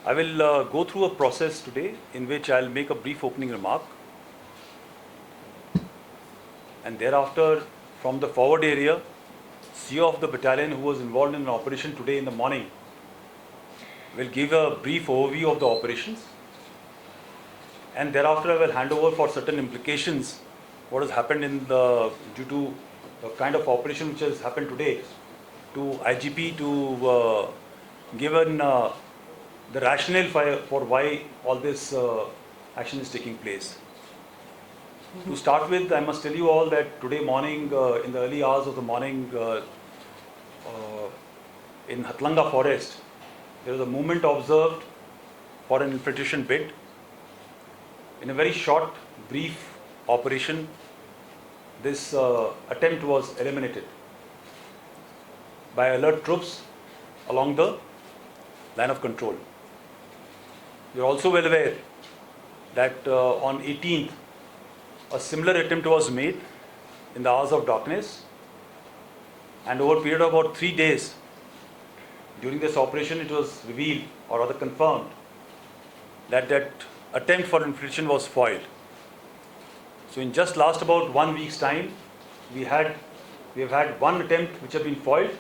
I will go through a process today in which I'll make a brief opening remark, and thereafter from the forward area, CO of the battalion who was involved in an operation today in the morning will give a brief overview of the operations, and thereafter I will hand over for certain implications what has happened due to the kind of operation which has happened today to IGP to given the rationale for why all this action is taking place. To start with, I must tell you all that today morning, in the early hours of the morning, in Hatlanga forest, there was a movement observed for an infiltration bid. In a very short, brief operation, this attempt was eliminated by alert troops along the line of control. You are also well aware that on 18th, a similar attempt was made in the hours of darkness, and over a period of about 3 days, during this operation it was revealed, or rather confirmed, that attempt for infiltration was foiled. So in just last about 1 week's time, we have had one attempt which has been foiled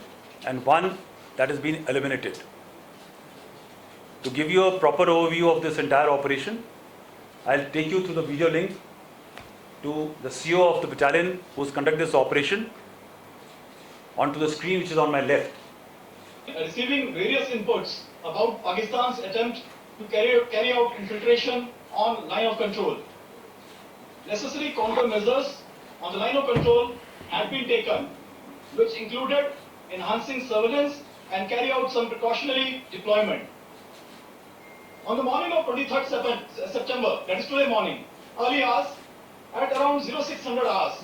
and one that has been eliminated. To give you a proper overview of this entire operation, I'll take you through the video link to the CO of the battalion who has conducted this operation onto the screen which is on my left. Receiving various inputs about Pakistan's attempt to carry out infiltration on line of control. Necessary countermeasures on the line of control had been taken, which included enhancing surveillance and carry out some precautionary deployment. On the morning of 23rd September, that is today morning, early hours, at around 0600 hours,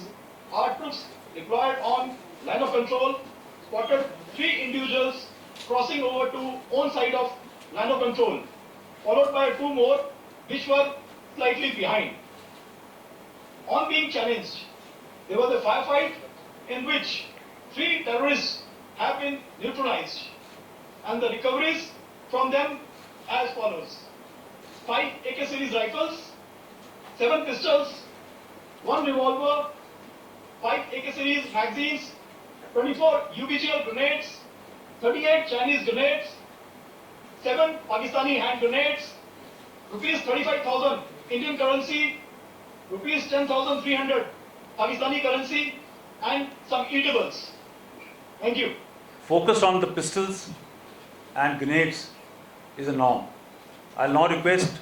our troops deployed on line of control spotted 3 individuals crossing over to own side of line of control, followed by 2 more which were slightly behind. On being challenged, there was a firefight in which 3 terrorists have been neutralized, and the recoveries from them as follows: 5 AK series rifles, 7 pistols, 1 revolver, 5 AK series magazines, 24 UBGL grenades, 38 Chinese grenades, 7 Pakistani hand grenades, rupees 35,000 Indian currency, rupees 10,300 Pakistani currency, and some eatables. Thank you. Focus on the pistols and grenades is a norm. I'll now request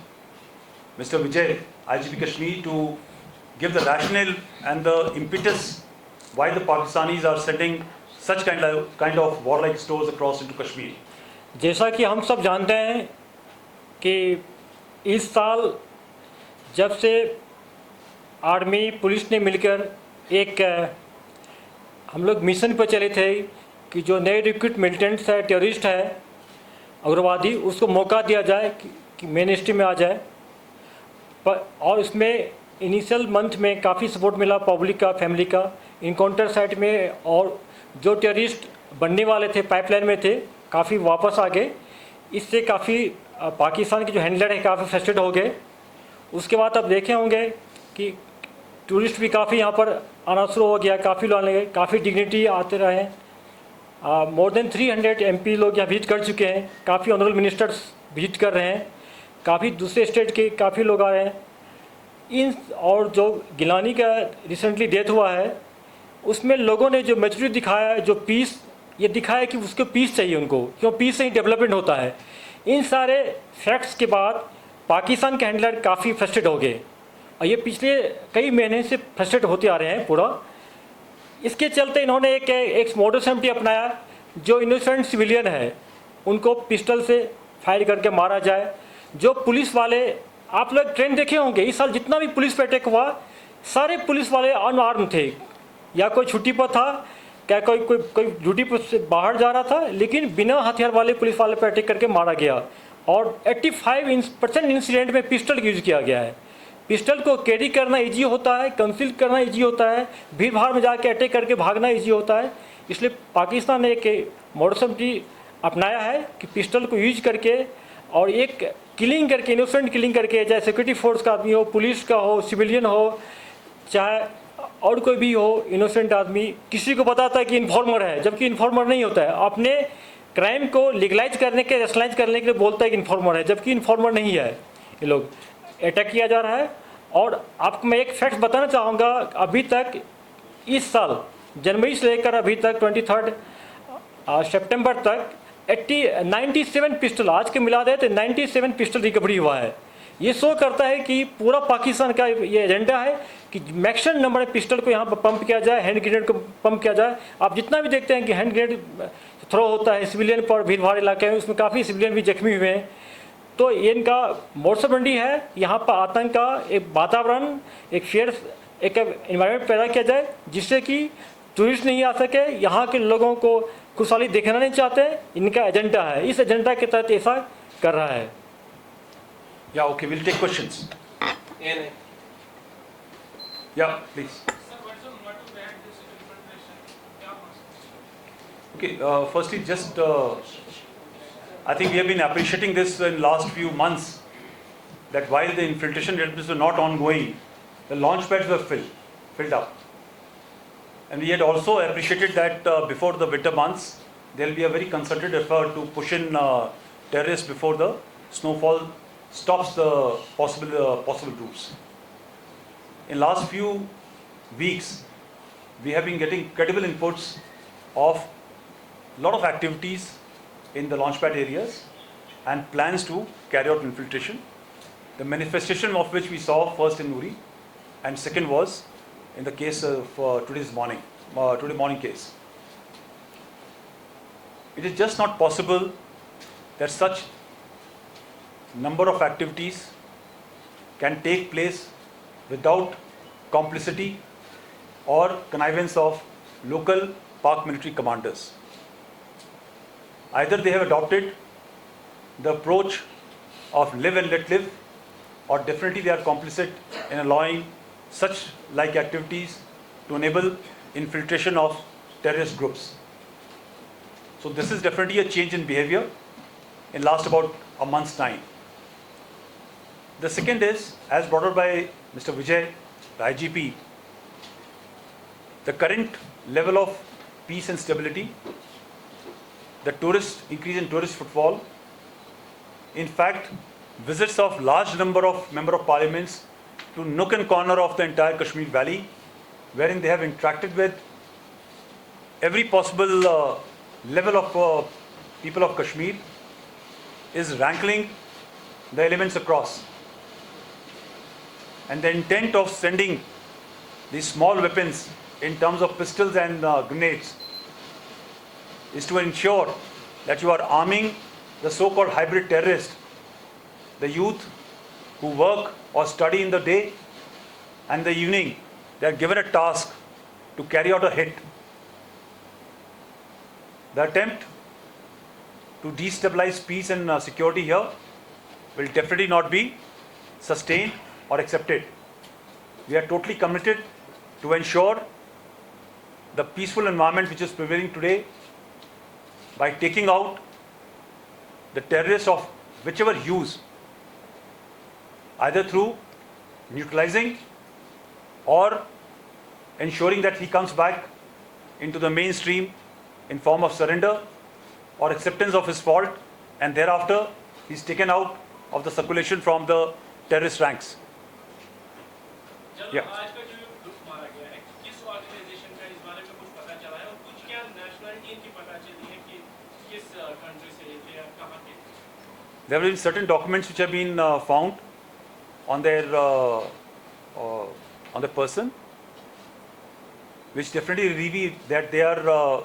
Mr. Vijay, IGP Kashmir, to give the rationale and the impetus why the Pakistanis are sending such kind of warlike stores across into Kashmir. जैसा कि हम सब जानते हैं कि इस साल जब से आर्मी पुलिस ने मिलकर एक हम लोग मिशन पर चले थे कि जो नए रिक्रूट मिलिटेंट्स है, टेररिस्ट है, उग्रवादी, उसको मौका दिया जाए कि मेन स्ट्रीम में आ जाए। और इसमें इनिशियल मंथ में काफ़ी सपोर्ट मिला पब्लिक का, फैमिली का, इनकाउंटर साइट में, और जो टेररिस्ट बनने वाले थे पाइपलाइन में थे काफ़ी वापस आ गए। इससे काफ़ी पाकिस्तान के जो हैंडलर है काफ़ी फ्रस्ट्रेट हो गए। उसके बाद आप देखे होंगे कि टूरिस्ट भी काफ़ी यहाँ पर आना शुरू हो गया, काफ़ी लोग आने लगे, काफ़ी डिग्निटी आते रहे। मोर देन 300 MP लोग यहाँ विजिट कर चुके हैं, काफ़ी ऑनरेबल मिनिस्टर्स विजिट कर रहे हैं, काफ़ी दूसरे स्टेट के काफ़ी लोग आ रहे हैं। और जो गिलानी का रिसेंटली डेथ हुआ है उसमें लोगों ने जो मैच्योरिटी दिखाया है, जो पीस ये दिखाया कि उसको पीस चाहिए उनको, क्यों पीस से ही डेवलपमेंट होता है। इन सारे फैक्ट्स के बाद पाकिस्तान के हैंडलर काफ़ी फ्रस्ट्रेट हो गए, और ये पिछले कई महीने से फ्रस्ट्रेट होते आ रहे हैं पूरा। इसके चलते इन्होंने एक मॉडस एम्प्टी अपनाया, जो इनोसेंट सिविलियन है उनको पिस्टल से फायर करके मारा जाए। जो पुलिस वाले, आप लोग ट्रेंड देखे होंगे, इस साल जितना भी पुलिस पर अटैक हुआ सारे पुलिस वाले अनआर्म थे, या कोई छुट्टी पर था, क्या कोई ड्यूटी पर से बाहर जा रहा था, लेकिन बिना हथियार वाले पुलिस वाले पर अटैक करके मारा गया। और 85% इंसिडेंट में पिस्टल यूज़ किया गया है। पिस्टल को कैरी करना इजी होता है, कंसील करना इजी होता है, भीड़ भाड़ में जाके अटैक करके भागना इजी होता है। इसलिए पाकिस्तान ने एक मॉडस ऑपरेंडी अपनाया है कि पिस्टल को यूज करके और एक किलिंग करके, इनोसेंट किलिंग करके, चाहे सिक्योरिटी फोर्स का आदमी हो, पुलिस का हो, सिविलियन हो, चाहे और कोई भी हो, इनोसेंट आदमी किसी को बताता है कि इन्फॉर्मर है, जबकि इन्फॉर्मर नहीं होता है। अपने क्राइम को लीगलाइज करने के, रेशनलाइज करने के लिए बोलता है कि इन्फॉर्मर है, जबकि इन्फॉर्मर नहीं है। ये लोग अटैक किया जा रहा है। और आपको मैं एक फैक्ट बताना चाहूँगा, अभी तक इस साल जनवरी से लेकर अभी तक 23 सितंबर तक 97 पिस्टल, आज के मिला दे तो 97 पिस्टल रिकवरी हुआ है। ये शो करता है कि पूरा पाकिस्तान का ये एजेंडा है कि मैक्सिमम नंबर ऑफ पिस्टल को यहाँ पर पंप किया जाए, हैंड ग्रेनेड को पंप किया जाए। आप जितना भी देखते हैं कि हैंड ग्रेनेड थ्रो होता है सिविलियन पर, भीड़ भाड़ इलाके में, उसमें काफ़ी सिविलियन भी जख्मी हुए हैं। तो ये इनका मोर्चबंदी है, यहाँ पर आतंक का एक वातावरण, एक फेयर एक एनवायरनमेंट पैदा किया जाए जिससे कि टूरिस्ट नहीं आ सके, यहाँ के लोगों को खुशहाली देखना नहीं चाहते। इनका एजेंडा है, इस एजेंडा के तहत ऐसा कर रहा है। Yeah, okay, we'll take questions. ANA. Yeah, please. Sir, what's the motto behind this infiltration? क्या मकसद? Okay, firstly, just I think we have been appreciating this in last few months, that while the infiltration attempts were not ongoing, the launch pads were filled up. And we had also appreciated that before the winter months, there will be a very concerted effort to push in terrorists before the snowfall stops the possible routes. In last few weeks, we have been getting credible inputs of lot of activities in the launchpad areas and plans to carry out infiltration. The manifestation of which we saw first in Uri, and second was in the case of today morning case. It is just not possible that such number of activities can take place without complicity or connivance of local Pak military commanders. Either they have adopted the approach of live and let live, or definitely they are complicit in allowing such like activities to enable infiltration of terrorist groups. So this is definitely a change in behavior in last about a month's time. The second is, as brought out by Mr. Vijay, the IGP, the current level of peace and stability, the increase in tourist footfall, in fact, visits of large number of member of parliaments to nook and corner of the entire Kashmir Valley, wherein they have interacted with every possible level of people of Kashmir, is rankling the elements across. And the intent of sending these small weapons in terms of pistols and grenades is to ensure that you are arming the so-called hybrid terrorist, the youth who work or study in the day, and in the evening they are given a task to carry out a hit. The attempt to destabilize peace and security here will definitely not be sustained or accepted. We are totally committed to ensure the peaceful environment which is prevailing today by taking out the terrorists of whichever hues, either through neutralizing or ensuring that he comes back into the mainstream in form of surrender or acceptance of his fault, and thereafter he's taken out of the circulation from the terrorist ranks. जब Yeah. आज का जो group मारा गया है, किस organisation का इस बारे में कुछ पता चला है और कुछ क्या नेशनलिटी इनकी पता चली है कि किस कंट्री से ये थे या कहाँ के? There have been certain documents which have been found on their person, which definitely reveal that they are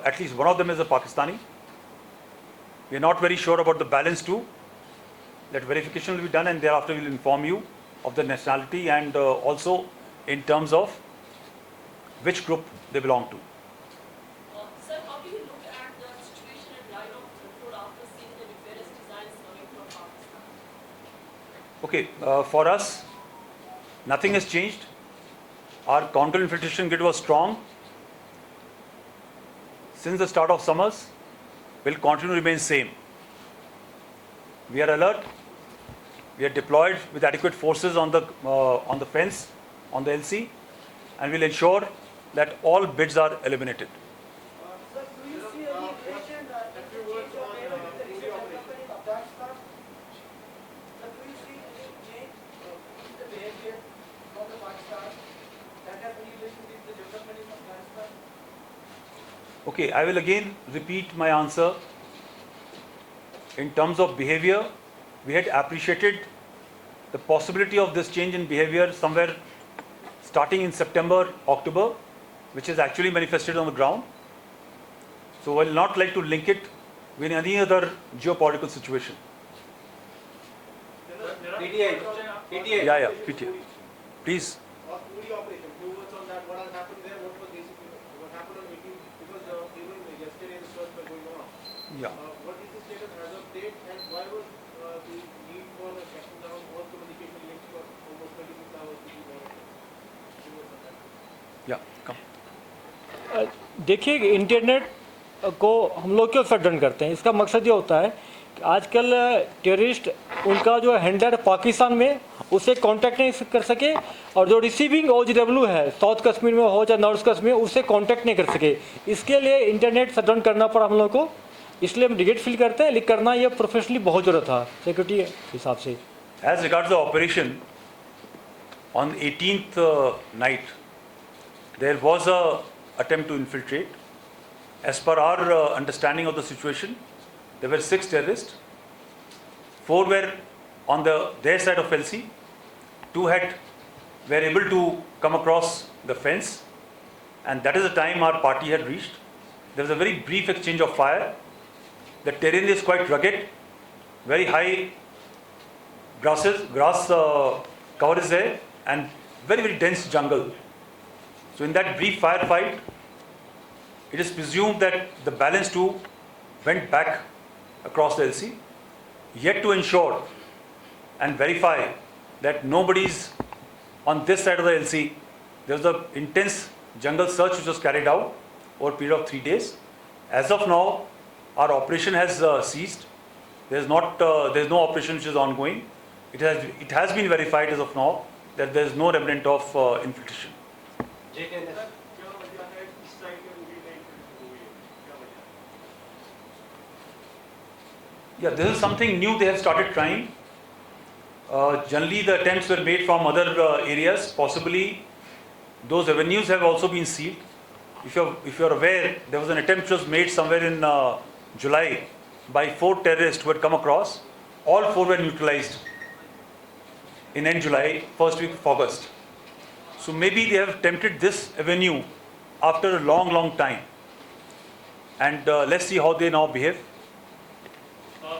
at least one of them is a Pakistani. We are not very sure about the balance too. That verification will be done, and thereafter we will inform you of the nationality and also in terms of which group they belong to. Sir, how do you look at the situation at line of control after seeing the nefarious designs coming from Pakistan? Okay, for us, nothing has changed. Our counter-infiltration grid was strong since the start of summers. Will continue to remain same. We are alert We are deployed with adequate forces on the fence, on the LC, and will ensure that all bids are eliminated. Sir, do you see any relation in the change of payment with the recent development in Afghanistan? Sir, do you see any change in the behavior from the Pakistan that has any relation with the development in Afghanistan? Okay, I will again repeat my answer. In terms of behavior, we had appreciated the possibility of this change in behavior somewhere starting in September, October, which is actually manifested on the ground. So I will not like to link it with any other geopolitical situation. PTI. Yeah, PTA. Please. Puri operation. Few words on that. What has happened there? What was basically what happened on 18? Because even yesterday the search were going on. Yeah. What is the status as of date, and why was the need for shutting down all communication links for almost 26 hours to be monitored? Few words on that. Yeah. Come. देखिए internet को हम लोग क्यों shut down करते हैं, इसका मकसद ये होता है कि आजकल टेररिस्ट उनका जो हैंडलर पाकिस्तान में उससे कांटेक्ट नहीं कर सके, और जो रिसीविंग OGW है साउथ कश्मीर में हो या नॉर्थ कश्मीर में उससे कांटेक्ट नहीं कर सके, इसके लिए इंटरनेट शट डाउन करना पड़ा हम लोग को। इसलिए हम रिग्रेट फील करते हैं, लेकिन करना ये प्रोफेशनली बहुत ज़रूरत था सिक्योरिटी के हिसाब से। As regards the operation, on 18th night, there was a attempt to infiltrate. As per our understanding of the situation, there were 6 terrorists. 4 were on their side of LC. 2 were able to come across the fence, and that is the time our party had reached. There was a very brief exchange of fire. The terrain is quite rugged, very high grass cover is there, and very, very dense jungle. So in that brief firefight, it is presumed that the balance 2 went back across the LC, yet to ensure and verify that nobody's on this side of the LC. There was an intense jungle search which was carried out over a period of 3 days. As of now, our operation has ceased. There is no operation which is ongoing. It has been verified as of now that there is no remnant of infiltration. Yeah, this is something new they have started trying. Generally, the attempts were made from other areas. Possibly, those avenues have also been sealed. If you're aware, there was an attempt which was made somewhere in July by 4 terrorists who had come across. All 4 were neutralized in end July, first week of August. So maybe they have attempted this avenue after a long, long time. And let's see how they now behave.